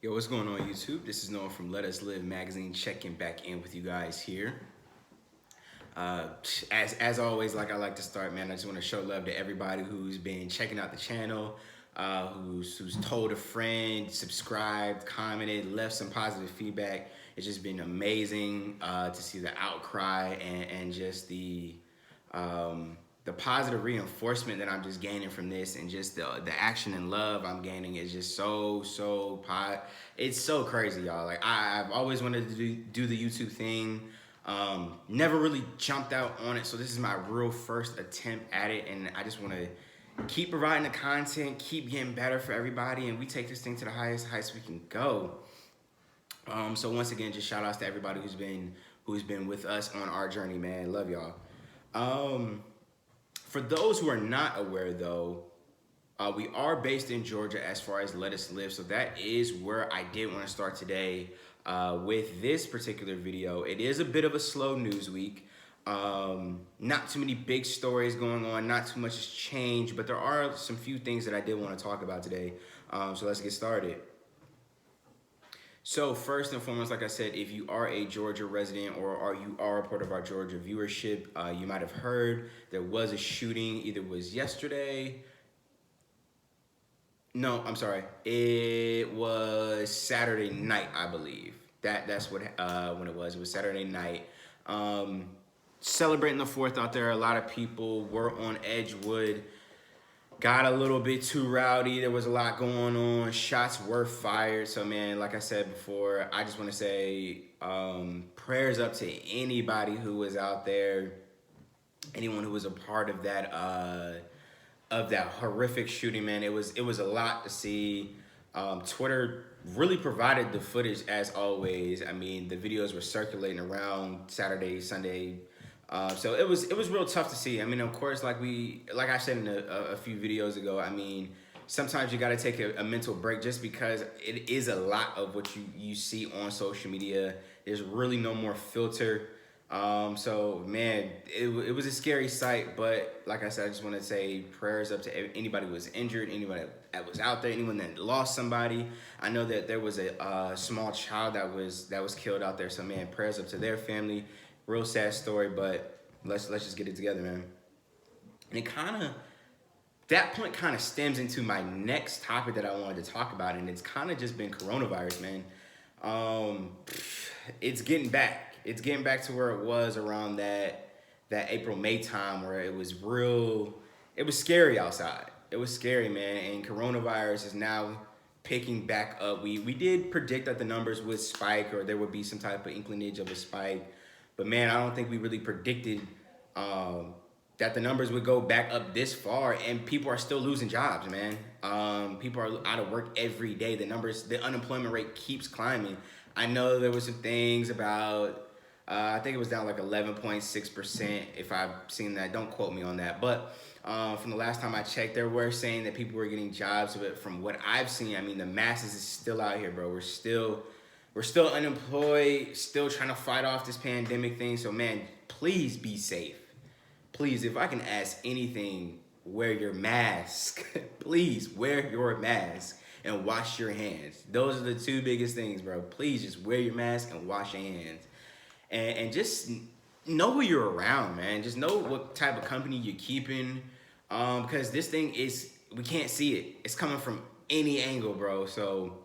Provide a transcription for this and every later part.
Yo, what's going on YouTube? This is Noah from Let Us Live magazine, checking back in with you guys here. Uh, as always, like I like to start, man, I just want to show love to everybody who's been checking out the channel, who's told a friend, subscribed, commented, left some positive feedback. It's just been amazing to see the outcry and just the positive reinforcement that I'm just gaining from this, and just the action and love I'm gaining is just it's so crazy, y'all. Like I've always wanted to do the YouTube thing. Never really jumped out on it, so this is my real first attempt at it, and I just want to keep providing the content, keep getting better for everybody, and we take this thing to the highest heights we can go. So once again, just shout outs to everybody who's been with us on our journey, man. Love y'all. For those who are not aware, though, we are based in Georgia as far as Let Us Live, so that is where I did want to start today with this particular video. It is a bit of a slow news week. Not too many big stories going on, not too much has changed, but there are some few things that I did want to talk about today. So let's get started. So first and foremost, like I said, if you are a Georgia resident or you are a part of our Georgia viewership, you might have heard there was a shooting. Either was yesterday. No, I'm sorry. It was Saturday night, I believe. That's what when it was. It was Saturday night. Celebrating the 4th out there. A lot of people were on Edgewood. Got a little bit too rowdy. There was a lot going on. Shots were fired. So, man, like I said before, I just want to say prayers up to anybody who was out there, anyone who was a part of that horrific shooting, man. It was a lot to see. Twitter really provided the footage as always. I mean, the videos were circulating around Saturday, Sunday. So it was real tough to see. I mean, of course, like I said in a few videos ago, I mean, sometimes you got to take a mental break just because it is a lot of what you see on social media. There's really no more filter. So man, it was a scary sight, but like I said, I just want to say prayers up to anybody who was injured, anybody that was out there, anyone that lost somebody. I know that there was a small child that was killed out there. So man, prayers up to their family. Real sad story, but let's just get it together, man. And it that point kind of stems into my next topic that I wanted to talk about, and it's kind of just been coronavirus, man. It's getting back. It's getting back to where it was around that April, May time, where it was scary outside. It was scary, man, and coronavirus is now picking back up. We did predict that the numbers would spike, or there would be some type of inclinage of a spike. But man, I don't think we really predicted that the numbers would go back up this far, and people are still losing jobs, man. People are out of work every day. The unemployment rate keeps climbing. I know there was some things about, I think it was down like 11.6%, if I've seen that. Don't quote me on that. But from the last time I checked, they were saying that people were getting jobs. But from what I've seen, I mean, the masses is still out here, bro. We're still unemployed, still trying to fight off this pandemic thing. So, man, please be safe. Please, if I can ask anything, wear your mask. Please wear your mask and wash your hands. Those are the two biggest things, bro. Please just wear your mask and wash your hands. And just know who you're around, man. Just know what type of company you're keeping. Because this thing we can't see it. It's coming from any angle, bro. So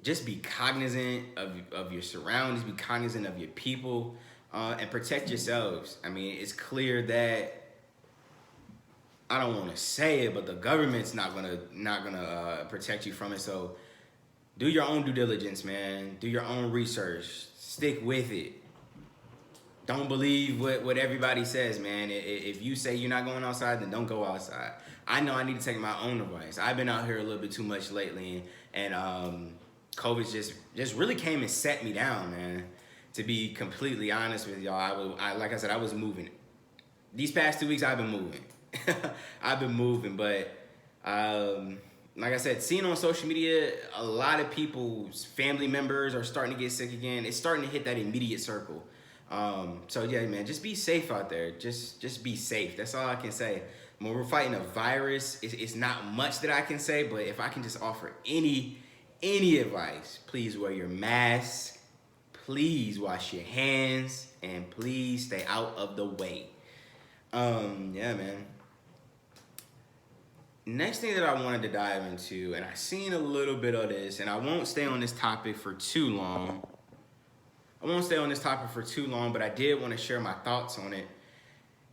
just be cognizant of your surroundings, be cognizant of your people, and protect yourselves. I mean, it's clear that, I don't want to say it, but the government's not gonna protect you from it. So do your own due diligence, man. Do your own research. Stick with it. Don't believe what everybody says, man. If you say you're not going outside, then don't go outside. I know I need to take my own advice. I've been out here a little bit too much lately, and COVID just really came and set me down, man. To be completely honest with y'all, like I said, I was moving. These past 2 weeks, I've been moving. I've been moving, but like I said, seeing on social media, a lot of people's family members are starting to get sick again. It's starting to hit that immediate circle. So yeah, man, just be safe out there. Just be safe. That's all I can say. When we're fighting a virus, it's not much that I can say, but if I can just offer any any advice, please wear your mask, please wash your hands, and please stay out of the way. Yeah, man. Next thing that I wanted to dive into, and I seen a little bit of this, and I won't stay on this topic for too long. But I did want to share my thoughts on it.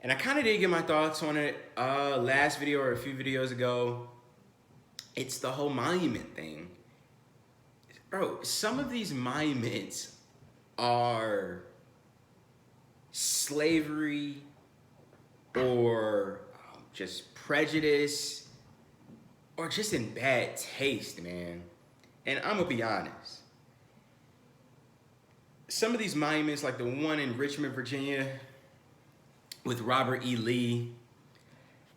And I kind of did get my thoughts on it last video or a few videos ago. It's the whole monument thing. Bro, some of these monuments are slavery or just prejudice or just in bad taste, man. And I'm gonna be honest. Some of these monuments, like the one in Richmond, Virginia, with Robert E. Lee,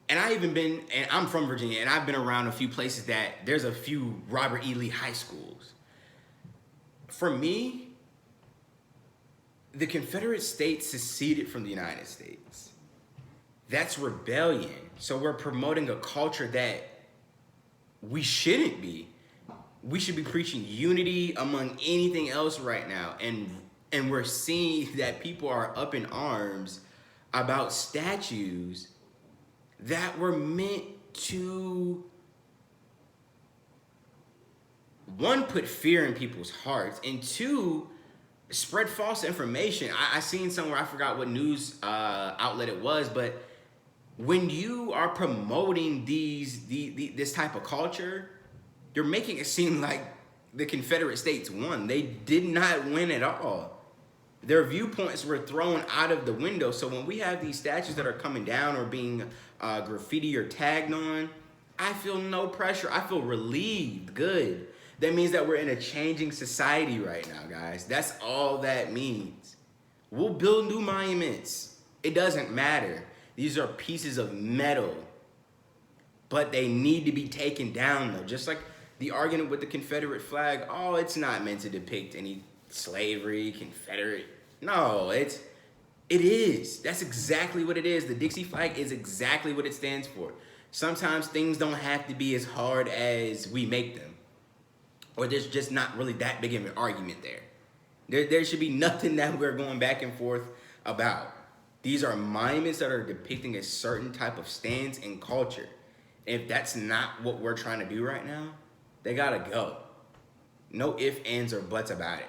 and I'm from Virginia, and I've been around a few places that there's a few Robert E. Lee high schools. For me, the Confederate States seceded from the United States. That's rebellion. So we're promoting a culture that we shouldn't be. We should be preaching unity among anything else right now. And we're seeing that people are up in arms about statues that were meant to, one, put fear in people's hearts, and two, spread false information. I seen somewhere, I forgot what news outlet it was, but when you are promoting this type of culture, you're making it seem like the Confederate States won. They did not win at all. Their viewpoints were thrown out of the window. So when we have these statues that are coming down or being graffiti or tagged on, I feel no pressure. I feel relieved, good. That means that we're in a changing society right now, guys. That's all that means. We'll build new monuments. It doesn't matter. These are pieces of metal, but they need to be taken down, though. Just like the argument with the Confederate flag. Oh, it's not meant to depict any slavery, Confederate. No, it is. That's exactly what it is. The Dixie flag is exactly what it stands for. Sometimes things don't have to be as hard as we make them. Or there's just not really that big of an argument there. There should be nothing that we're going back and forth about. These are monuments that are depicting a certain type of stance and culture. If that's not what we're trying to do right now, they gotta go. No ifs, ands, or buts about it.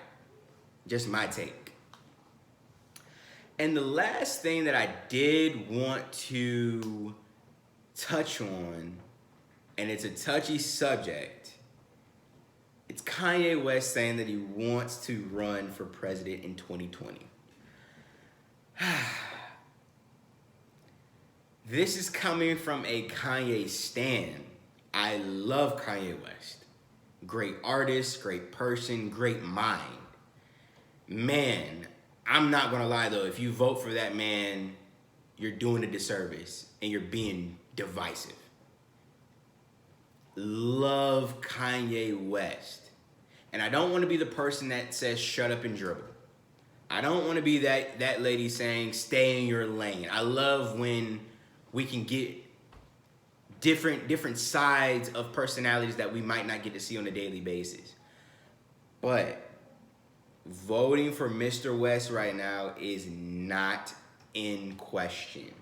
Just my take. And the last thing that I did want to touch on, and it's a touchy subject, it's Kanye West saying that he wants to run for president in 2020. This is coming from a Kanye stan. I love Kanye West. Great artist, great person, great mind. Man, I'm not gonna lie though, if you vote for that man, you're doing a disservice and you're being divisive. Love Kanye West. And I don't want to be the person that says shut up and dribble. I don't want to be that lady saying stay in your lane. I love when we can get different sides of personalities that we might not get to see on a daily basis. But voting for Mr. West right now is not in question.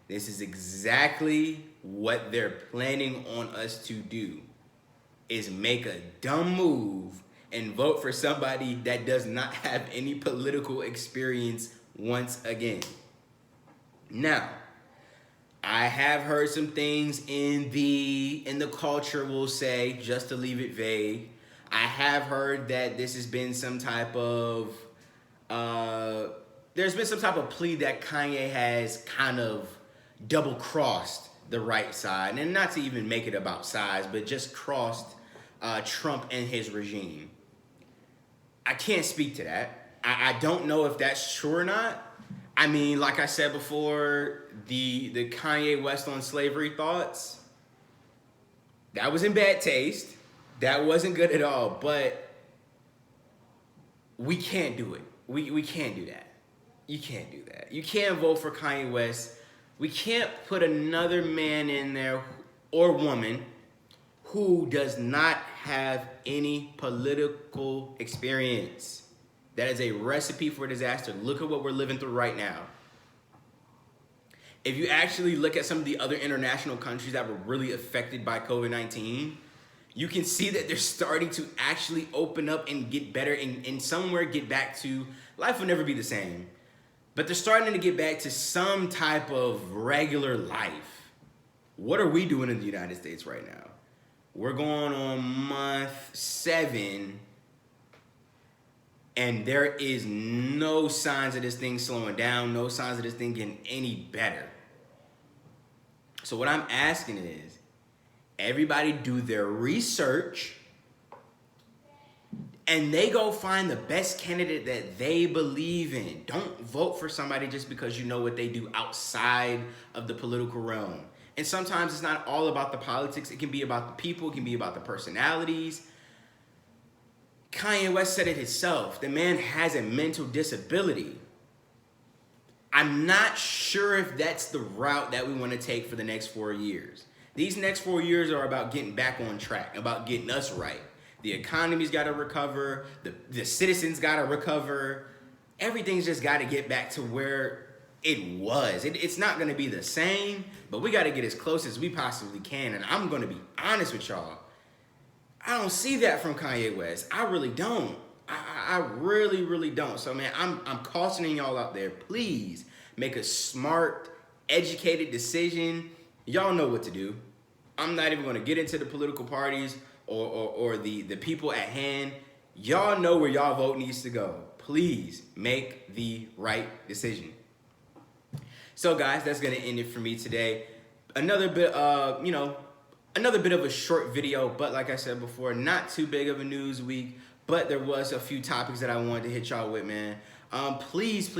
This is exactly what they're planning on us to do, is make a dumb move and vote for somebody that does not have any political experience once again. Now, I have heard some things in the culture, we'll say, just to leave it vague. I have heard that this has been some type of, there's been some type of plea that Kanye has kind of double-crossed the right side, and not to even make it about size, but just crossed Trump and his regime. I can't speak to that. I don't know if that's true or not. I mean, like I said before, the Kanye West on slavery thoughts, that was in bad taste. That wasn't good at all, but we can't do it. We can't do that. You can't do that. You can't vote for Kanye West. We can't put another man in there or woman who does not have any political experience. That is a recipe for disaster. Look at what we're living through right now. If you actually look at some of the other international countries that were really affected by COVID-19, you can see that they're starting to actually open up and get better and somewhere get back to, life will never be the same, but they're starting to get back to some type of regular life. What are we doing in the United States right now? We're going on month 7, and there is no signs of this thing slowing down, no signs of this thing getting any better. So what I'm asking is, everybody do their research and they go find the best candidate that they believe in. Don't vote for somebody just because you know what they do outside of the political realm. And sometimes it's not all about the politics. It can be about the people. It can be about the personalities. Kanye West said it himself. The man has a mental disability. I'm not sure if that's the route that we want to take for the next 4 years. These next 4 years are about getting back on track, about getting us right. The economy's got to recover. The citizens got to recover. Everything's just got to get back to where it was. It's not going to be the same, but we got to get as close as we possibly can. And I'm going to be honest with y'all. I don't see that from Kanye West. I really don't. I really, really don't. So, man, I'm cautioning y'all out there. Please make a smart, educated decision. Y'all know what to do. I'm not even going to get into the political parties or the people at hand. Y'all know where y'all vote needs to go. Please make the right decision. So, guys, that's going to end it for me today. Another bit of a short video, but like I said before, not too big of a news week, but there was a few topics that I wanted to hit y'all with, man. Please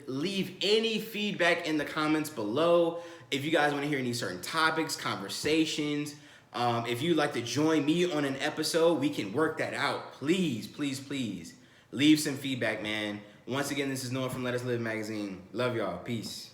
leave any feedback in the comments below. If you guys want to hear any certain topics, conversations, if you'd like to join me on an episode, we can work that out. Please leave some feedback, man. Once again, this is Noah from Let Us Live Magazine. Love y'all. Peace.